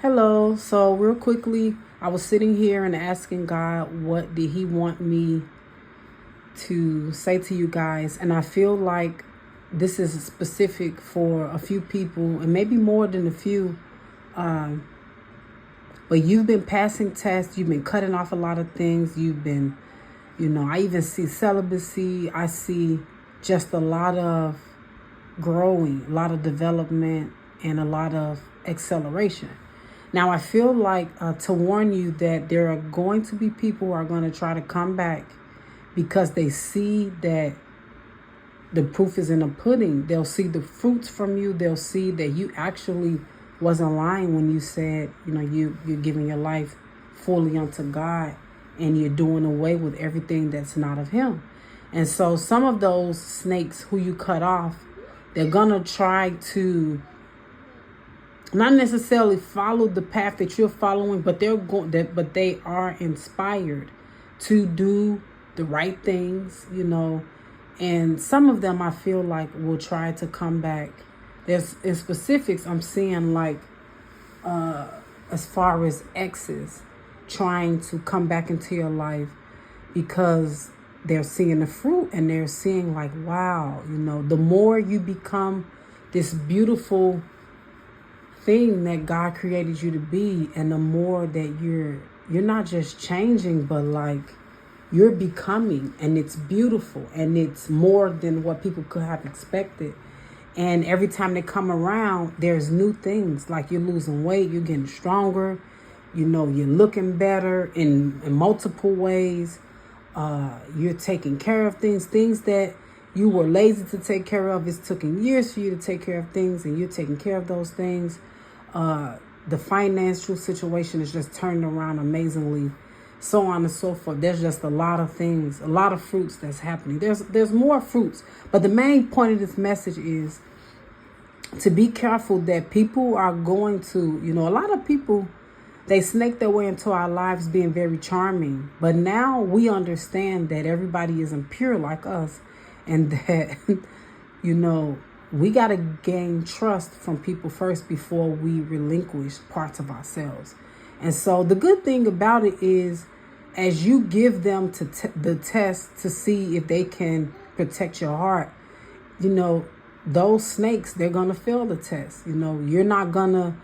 Hello. So, real quickly, I was sitting here and asking God, what did He want me to say to you guys? And I feel like this is specific for a few people, and maybe more than a few. Um, but you've been passing tests, you've been cutting off a lot of things, you've been, I even see celibacy, I see just a lot of growing, a lot of development, and a lot of acceleration. Now, I feel like to warn you that there are going to be people who are going to try to come back because they see that the proof is in the pudding. They'll see the fruits from you. They'll see that you actually wasn't lying when you said, you're giving your life fully unto God and you're doing away with everything that's not of Him. And so some of those snakes who you cut off, they're going to try to not necessarily follow the path that you're following, but they are inspired to do the right things, and some of them I feel like will try to come back. There's in specifics I'm seeing, like as far as exes trying to come back into your life because they're seeing the fruit and they're seeing like, wow, the more you become this beautiful thing that God created you to be, and the more that you're not just changing, but like you're becoming, and it's beautiful and it's more than what people could have expected. And every time they come around, there's new things, like you're losing weight, you're getting stronger, you're looking better in multiple ways. You're taking care of things that you were lazy to take care of. It's taking years for you to take care of things, and you're taking care of those things. The financial situation is just turned around amazingly, so on and so forth. There's just a lot of things, a lot of fruits that's happening. There's more fruits, but the main point of this message is to be careful that people are going to, a lot of people, they snake their way into our lives being very charming, but now we understand that everybody isn't pure like us, and that we got to gain trust from people first before we relinquish parts of ourselves. And so the good thing about it is, as you give them the test to see if they can protect your heart, those snakes, they're going to fail the test. You're not going to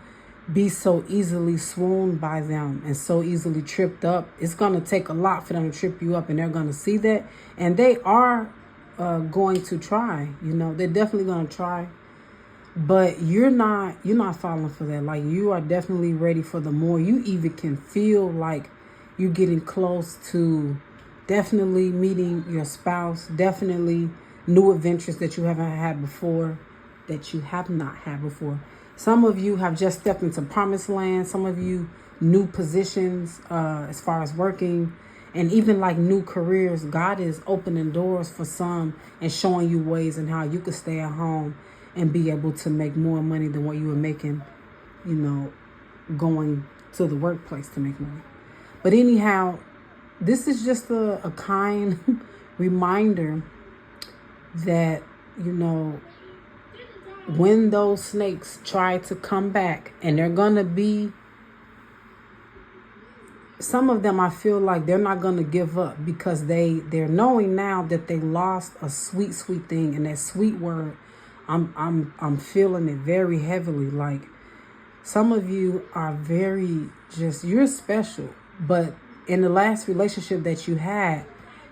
be so easily swooned by them and so easily tripped up. It's going to take a lot for them to trip you up, and they're going to see that. And they are going to try, they're definitely going to try, but you're not falling for that. Like, you are definitely ready for the more. You even can feel like you're getting close to definitely meeting your spouse, definitely new adventures that you haven't had before, that you have not had before. Some of you have just stepped into promised land. Some of you new positions as far as working, and even like new careers. God is opening doors for some and showing you ways and how you could stay at home and be able to make more money than what you were making, going to the workplace to make money. But anyhow, this is just a kind reminder that, when those snakes try to come back, and they're going to be, some of them, I feel like they're not going to give up, because they're knowing now that they lost a sweet thing. And that sweet word, I'm feeling it very heavily. Like, some of you are very you're special, but in the last relationship that you had,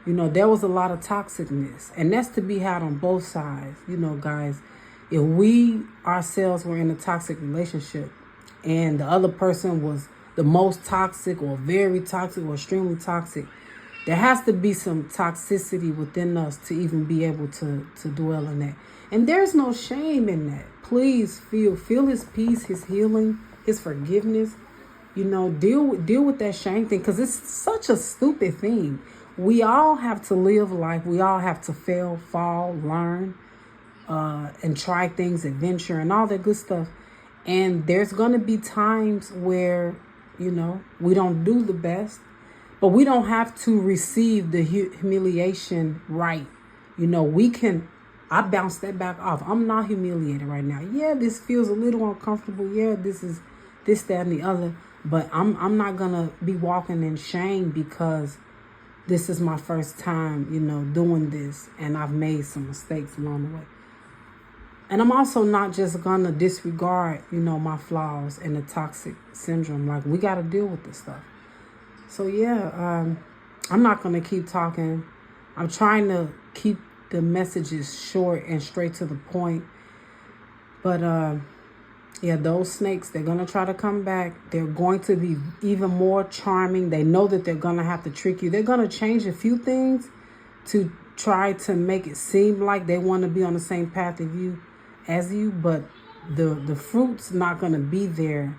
there was a lot of toxicness, and that's to be had on both sides. Guys, if we ourselves were in a toxic relationship and the other person was the most toxic or very toxic or extremely toxic, there has to be some toxicity within us to even be able to dwell in that. And there's no shame in that. Please feel His peace, His healing, His forgiveness. Deal with that shame thing, because it's such a stupid thing. We all have to live life. We all have to fail, fall, learn, and try things, adventure, and all that good stuff. And there's going to be times where, we don't do the best, but we don't have to receive the humiliation right. I bounce that back off. I'm not humiliated right now. Yeah, this feels a little uncomfortable. Yeah, this is this, that, and the other. But I'm not gonna be walking in shame because this is my first time, doing this, and I've made some mistakes along the way. And I'm also not just gonna disregard, my flaws and the toxic syndrome. Like, we gotta deal with this stuff. So yeah, I'm not gonna keep talking. I'm trying to keep the messages short and straight to the point. But yeah, those snakes, they're going to try to come back. They're going to be even more charming. They know that they're going to have to trick you. They're going to change a few things to try to make it seem like they want to be on the same path as you. But the fruit's not going to be there,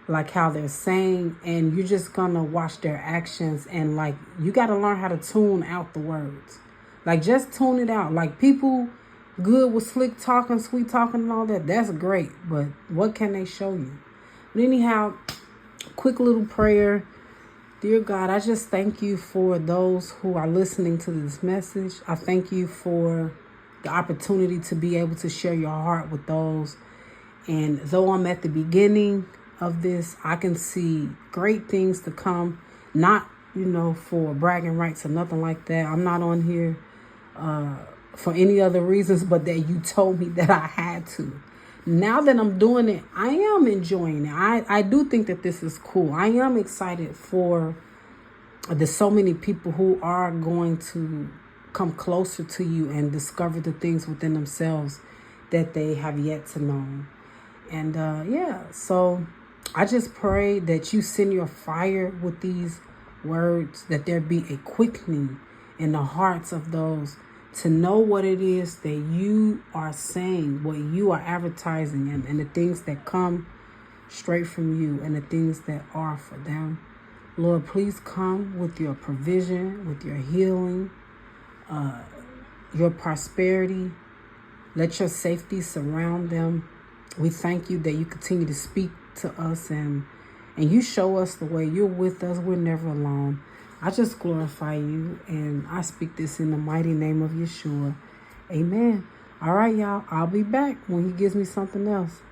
like how they're saying. And you're just going to watch their actions. And like, you got to learn how to tune out the words. Like, just tune it out. Like, people good with slick talking, sweet talking, and all that. That's great. But what can they show you? But anyhow, quick little prayer. Dear God, I just thank you for those who are listening to this message. I thank you for the opportunity to be able to share your heart with those. And though I'm at the beginning of this, I can see great things to come. Not, for bragging rights or nothing like that. I'm not on here for any other reasons but that you told me that I had to. Now that I'm doing it, I am enjoying it. I do think that this is cool. I am excited for the so many people who are going to come closer to you and discover the things within themselves that they have yet to know. And yeah, so I just pray that you send your fire with these words, that there be a quickening in the hearts of those to know what it is that you are saying, what you are advertising, and the things that come straight from you and the things that are for them. Lord, please come with your provision, with your healing, your prosperity. Let your safety surround them. We thank you that you continue to speak to us and you show us the way. You're with us. We're never alone. I just glorify you, and I speak this in the mighty name of Yeshua. Amen. All right, y'all. I'll be back when he gives me something else.